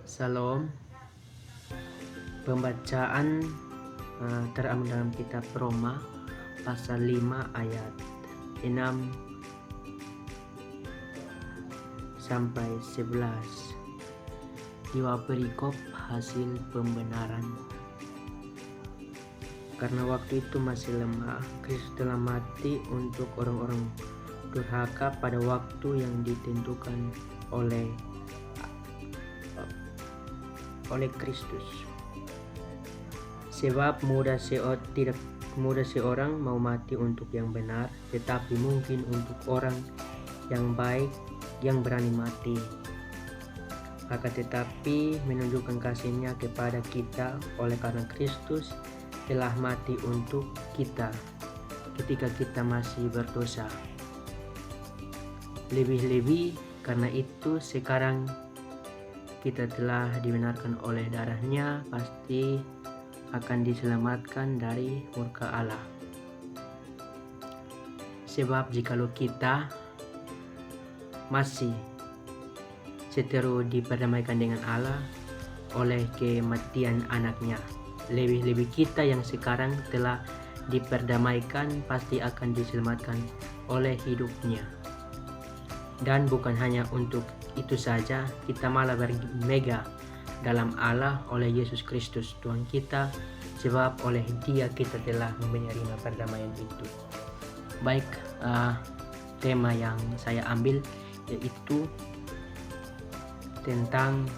Salam. Pembacaan terambil dalam kitab Roma pasal 5 ayat 6 sampai 11. Dua perikop hasil pembenaran. Karena waktu itu masih lemah, Kristus telah mati untuk orang-orang durhaka pada waktu yang ditentukan oleh Kristus. Sebab tidak mudah seorang mau mati untuk yang benar, tetapi mungkin untuk orang yang baik yang berani mati. Akan tetapi menunjukkan kasih-Nya kepada kita oleh karena Kristus telah mati untuk kita ketika kita masih berdosa. Lebih-lebih karena itu sekarang kita telah dibenarkan oleh darah-Nya, pasti akan diselamatkan dari murka Allah. Sebab jikalau kita masih seteru diperdamaikan dengan Allah oleh kematian anaknya, lebih-lebih kita yang sekarang telah diperdamaikan pasti akan diselamatkan oleh hidupnya. Dan bukan hanya untuk itu saja, kita malah bermegah dalam Allah oleh Yesus Kristus Tuhan kita, sebab oleh Dia kita telah menerima perdamaian itu. Baik, tema yang saya ambil yaitu tentang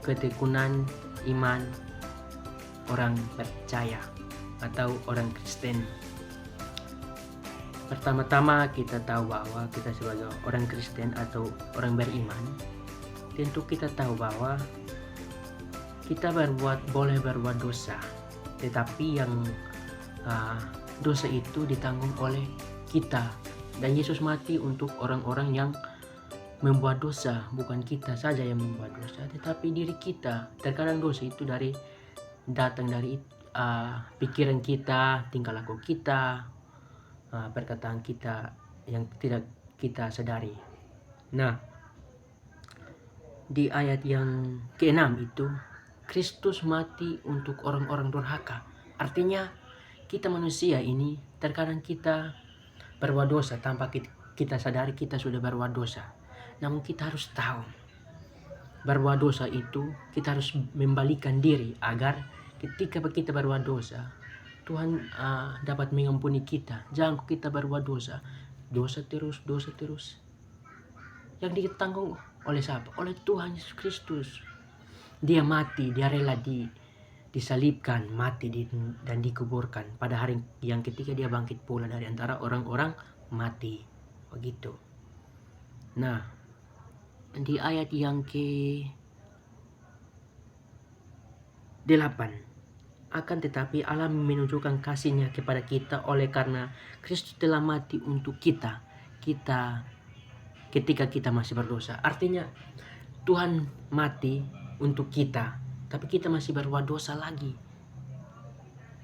ketekunan iman orang percaya atau orang Kristen. Pertama-tama kita tahu bahwa kita sebagai orang Kristen atau orang beriman, tentu kita tahu bahwa kita boleh berbuat dosa, tetapi yang dosa itu ditanggung oleh kita, dan Yesus mati untuk orang-orang yang membuat dosa. Bukan kita saja yang membuat dosa, tetapi diri kita. Terkadang dosa itu datang dari pikiran kita, tingkah laku kita, perkataan kita yang tidak kita sadari. Nah, di ayat yang ke-6 itu, Kristus mati untuk orang-orang durhaka. Artinya kita manusia ini terkadang kita berbuat dosa tanpa kita sadari kita sudah berbuat dosa. Namun kita harus tahu berbuat dosa itu kita harus membalikan diri agar ketika kita berbuat dosa, Tuhan dapat mengampuni kita. Jangan kita berbuat dosa terus. Yang ditanggung oleh siapa? Oleh Tuhan Yesus Kristus. Dia mati, dia rela disalibkan, mati dan dikuburkan pada hari yang ketika dia bangkit pula dari antara orang-orang mati. Begitu. Nah, di ayat yang ke-8, akan tetapi Allah menunjukkan kasih-Nya kepada kita oleh karena Kristus telah mati untuk kita ketika kita masih berdosa. Artinya Tuhan mati untuk kita, tapi kita masih berbuat dosa lagi.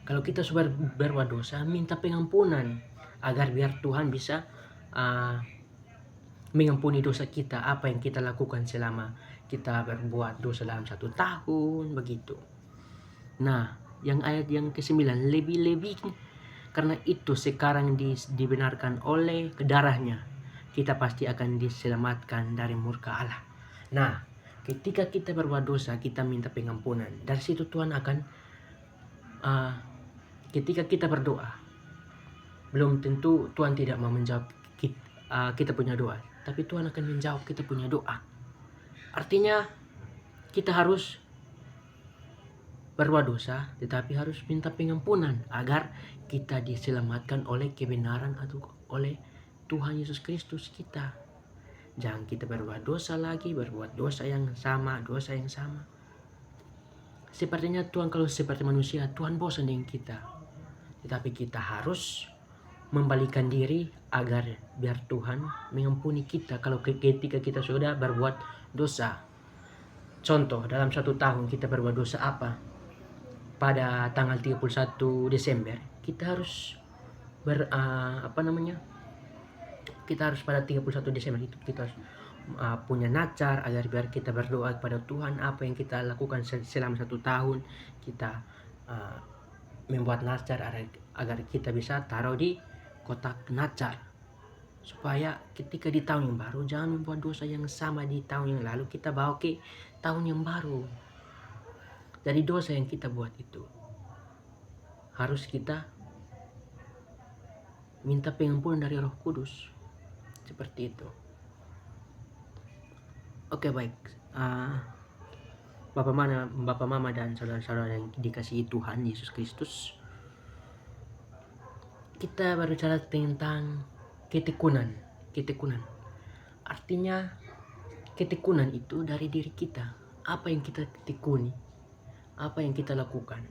Kalau kita sudah berbuat dosa, minta pengampunan agar biar Tuhan bisa mengampuni dosa kita, apa yang kita lakukan selama kita berbuat dosa dalam 1 tahun, begitu. Nah, yang ayat yang ke-9, lebih-lebih karena itu sekarang dibenarkan oleh darah-Nya, kita pasti akan diselamatkan dari murka Allah. Nah, ketika kita berbuat dosa, kita minta pengampunan. Dari situ Tuhan akan ketika kita berdoa, belum tentu Tuhan tidak mau menjawab kita punya doa, tapi Tuhan akan menjawab kita punya doa. Artinya kita harus berbuat dosa, tetapi harus minta pengampunan agar kita diselamatkan oleh kebenaran atau oleh Tuhan Yesus Kristus kita. Jangan kita berbuat dosa lagi, berbuat dosa yang sama. Sepertinya Tuhan kalau seperti manusia, Tuhan bosan dengan kita. Tetapi kita harus membalikan diri agar biar Tuhan mengampuni kita kalau ketika kita sudah berbuat dosa. Contoh, dalam 1 tahun kita berbuat dosa apa? Pada tanggal 31 Desember kita harus kita harus pada 31 Desember itu kita harus punya nacar, agar biar kita berdoa kepada Tuhan apa yang kita lakukan selama 1 tahun, kita membuat nacar agar kita bisa taruh di kotak nacar, supaya ketika di tahun yang baru jangan membuat dosa yang sama di tahun yang lalu kita bawa ke tahun yang baru. Jadi dosa yang kita buat itu harus kita minta pengampunan dari Roh Kudus, seperti itu. Oke, baik. Bapak Mama dan saudara-saudara yang dikasihi Tuhan Yesus Kristus, kita berbicara tentang ketekunan. Artinya ketekunan itu dari diri kita. Apa yang kita tekuni, apa yang kita lakukan,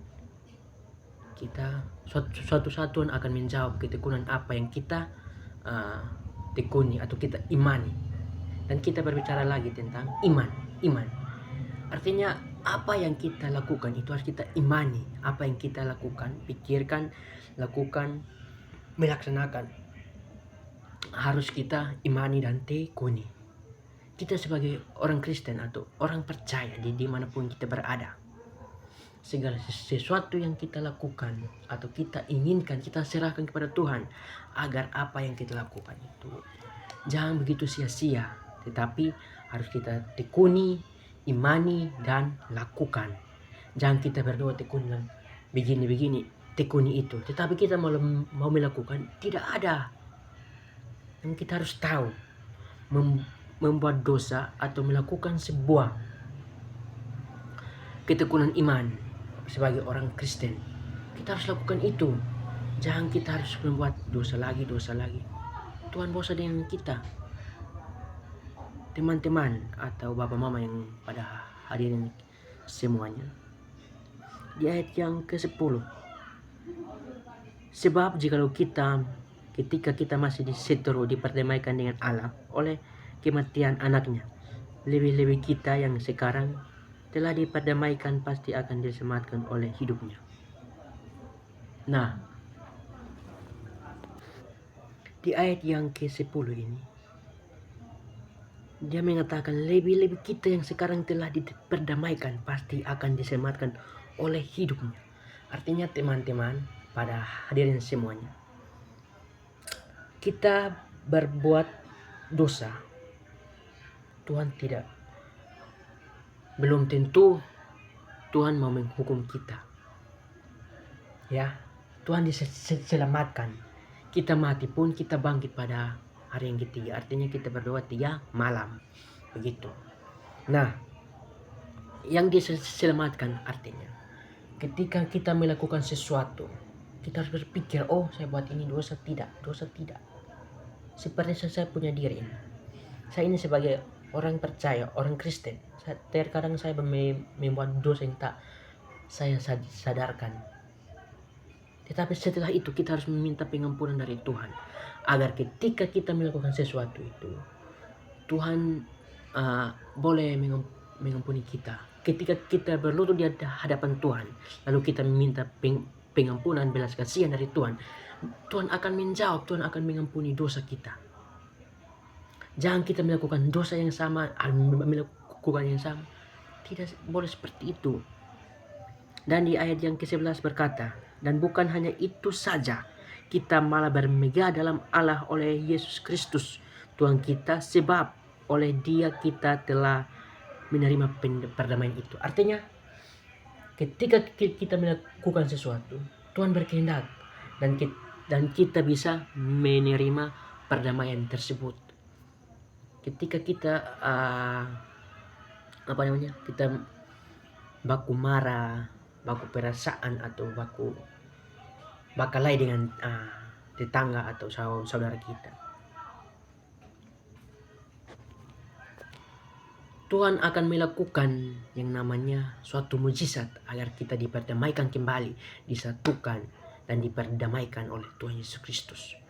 kita suatu satuan akan menjawab ketekunan apa yang kita tekuni atau kita imani. Dan kita berbicara lagi tentang iman. Artinya apa yang kita lakukan itu harus kita imani. Apa yang kita lakukan, pikirkan, lakukan, melaksanakan, harus kita imani dan tekuni. Kita sebagai orang Kristen atau orang percaya di dimanapun kita berada, segala sesuatu yang kita lakukan atau kita inginkan, kita serahkan kepada Tuhan, agar apa yang kita lakukan itu jangan begitu sia-sia, tetapi harus kita tekuni, imani, dan lakukan. Jangan kita berdoa tekuni begini, tekuni itu, tetapi kita mau melakukan, tidak ada. Dan kita harus tahu, membuat dosa atau melakukan sebuah ketekunan iman sebagai orang Kristen, kita harus lakukan itu. Jangan kita harus membuat dosa lagi. Tuhan bosan dengan kita. Teman-teman atau Bapak Mama yang pada hadirin semuanya, di ayat yang ke-10, sebab jikalau ketika kita masih diseteru diperdamaikan dengan Allah oleh kematian anaknya, lebih-lebih kita yang sekarang telah diperdamaikan pasti akan diselamatkan oleh hidupnya. Nah, di ayat yang ke-10 ini, dia mengatakan lebih-lebih kita yang sekarang telah diperdamaikan pasti akan diselamatkan oleh hidupnya. Artinya teman-teman, pada hadirin semuanya, kita berbuat dosa, Tuhan belum tentu Tuhan mau menghukum kita. Ya, Tuhan diselamatkan. Kita mati pun kita bangkit pada hari yang ketiga. Artinya kita berdoa 3 malam. Begitu. Nah, yang diselamatkan artinya ketika kita melakukan sesuatu, kita harus berpikir, oh saya buat ini dosa tidak. Seperti saya punya diri ini. Saya ini sebagai orang percaya, orang Kristen, terkadang saya membuat dosa yang tak saya sadarkan. Tetapi setelah itu kita harus meminta pengampunan dari Tuhan, agar ketika kita melakukan sesuatu itu, Tuhan boleh mengampuni kita. Ketika kita berlutut di hadapan Tuhan, lalu kita meminta pengampunan, belas kasihan dari Tuhan, Tuhan akan menjawab, Tuhan akan mengampuni dosa kita. Jangan kita melakukan dosa yang sama, melakukan yang sama. Tidak boleh seperti itu. Dan di ayat yang ke-11 berkata, dan bukan hanya itu saja, kita malah bermegah dalam Allah oleh Yesus Kristus Tuhan kita, sebab oleh Dia kita telah menerima perdamaian itu. Artinya ketika kita melakukan sesuatu, Tuhan berkehendak dan kita bisa menerima perdamaian tersebut. Ketika kita kita baku marah, baku perasaan, atau bakalai dengan tetangga atau saudara kita, Tuhan akan melakukan yang namanya suatu mujizat agar kita diperdamaikan kembali, disatukan dan diperdamaikan oleh Tuhan Yesus Kristus.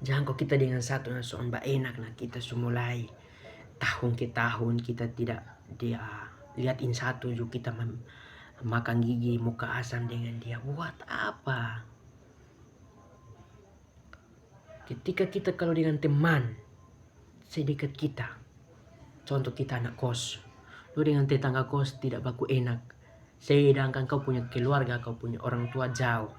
Jangan kok kita dengan satu nasuhan enak, nah kita sumulai tahun ke tahun kita tidak dia lihatin satu juga kita makan gigi muka asam dengan dia. Buat apa? Ketika kita kalau dengan teman sedekat kita. Contoh kita anak kos, lu dengan tetangga kos tidak baku enak, sedangkan kau punya keluarga, kau punya orang tua jauh.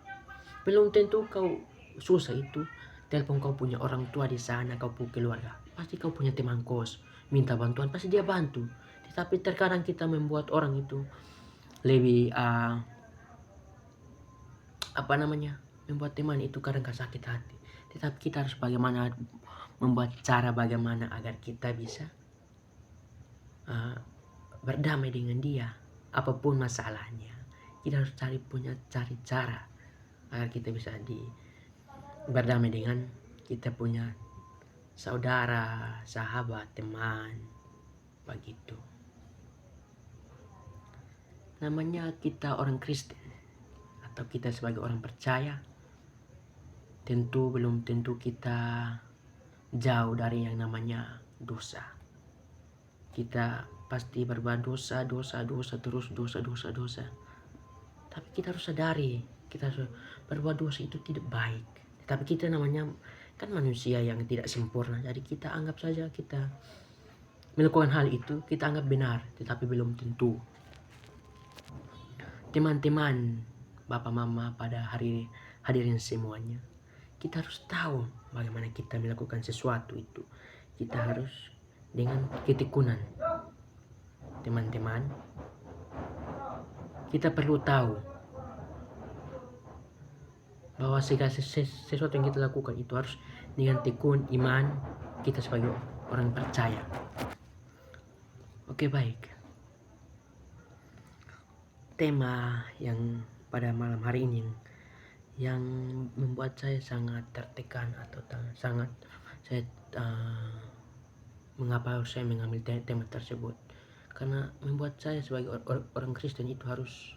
Belum tentu kau susah itu telepon kau punya orang tua di sana, kau punya keluarga. Pasti kau punya teman kos, minta bantuan, pasti dia bantu. Tetapi terkadang kita membuat orang itu lebih membuat teman itu kadang sakit hati. Tetapi kita harus membuat cara bagaimana agar kita bisa berdamai dengan dia, apapun masalahnya. Kita harus cari cara agar kita bisa berdamai dengan kita punya saudara, sahabat, teman, begitu. Namanya kita orang Kristen atau kita sebagai orang percaya, belum tentu kita jauh dari yang namanya dosa. Kita pasti berbuat dosa terus. Tapi kita harus sadari, kita harus berbuat dosa itu tidak baik. Tapi kita namanya kan manusia yang tidak sempurna, jadi kita anggap saja kita melakukan hal itu, kita anggap benar, tetapi belum tentu. Teman-teman, bapak mama pada hadirin semuanya, kita harus tahu bagaimana kita melakukan sesuatu itu. Kita harus dengan ketekunan. Teman-teman, kita perlu tahu bahwa segala sesuatu yang kita lakukan itu harus dengan tekun iman kita sebagai orang percaya. Oke, baik. Tema yang pada malam hari ini yang membuat saya sangat tertekan atau sangat mengapa saya mengambil tema tersebut, karena membuat saya sebagai orang Kristen itu harus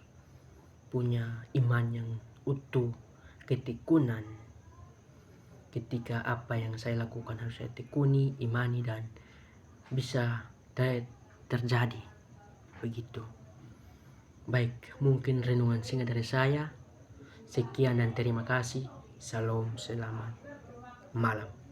punya iman yang utuh, ketekunan. Ketika apa yang saya lakukan harus saya tekuni, imani, dan bisa terjadi begitu. Baik, mungkin renungan singkat dari saya. Sekian dan terima kasih. Salam, selamat malam.